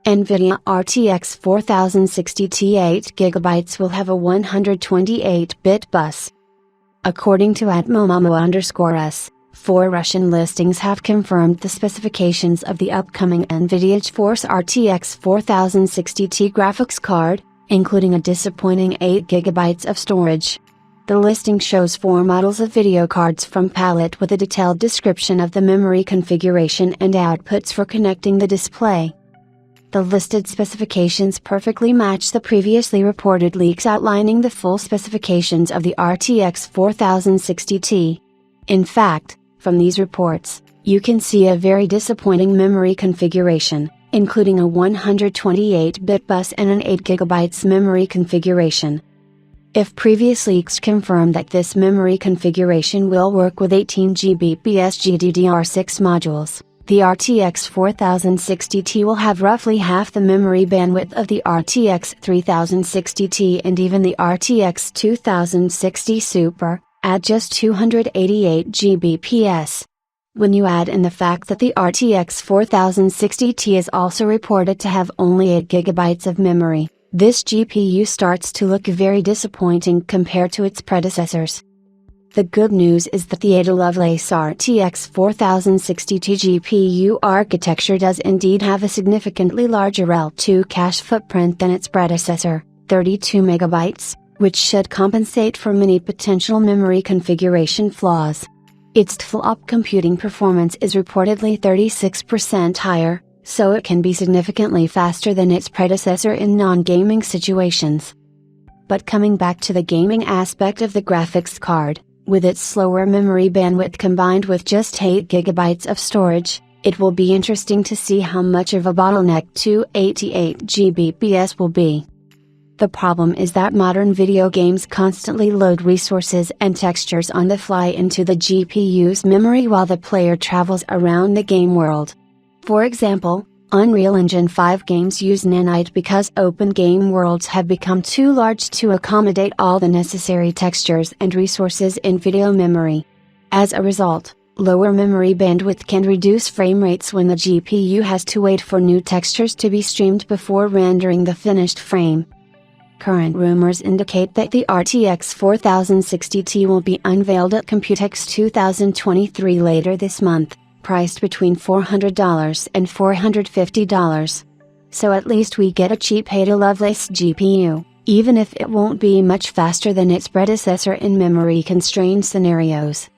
Nvidia RTX 4060 8GB will have a 128-bit bus. According to @momomo_s, 4 Russian listings have confirmed the specifications of the upcoming Nvidia GeForce RTX 4060 graphics card, including a disappointing 8GB of storage. The listing shows 4 models of video cards from palette with a detailed description of the memory configuration and outputs for connecting the display. The listed specifications perfectly match the previously reported leaks outlining the full specifications of the RTX 4060. In fact, from these reports, you can see a very disappointing memory configuration, including a 128-bit bus and an 8GB memory configuration. If previous leaks confirm that this memory configuration will work with 18GB GDDR6 modules, the RTX 4060 will have roughly half the memory bandwidth of the RTX 3060 and even the RTX 2060 Super, at just 288 GB. When you add in the fact that the RTX 4060 is also reported to have only 8GB of memory, this GPU starts to look very disappointing compared to its predecessors. The good news is that the Ada Lovelace RTX 4060 GPU architecture does indeed have a significantly larger L2 cache footprint than its predecessor, 32MB, which should compensate for many potential memory configuration flaws. Its TFLOP computing performance is reportedly 36% higher, so it can be significantly faster than its predecessor in non-gaming situations. But coming back to the gaming aspect of the graphics card, with its slower memory bandwidth combined with just 8GB of storage, it will be interesting to see how much of a bottleneck 288GB will be. The problem is that modern video games constantly load resources and textures on the fly into the GPU's memory while the player travels around the game world. For example, Unreal Engine 5 games use nanite because open game worlds have become too large to accommodate all the necessary textures and resources in video memory. As a result, lower memory bandwidth can reduce frame rates when the GPU has to wait for new textures to be streamed before rendering the finished frame. Current rumors indicate that the RTX 4060 will be unveiled at Computex 2023 later this month, priced between $400 and $450. So at least we get a cheap Ada Lovelace GPU, even if it won't be much faster than its predecessor in memory-constrained scenarios.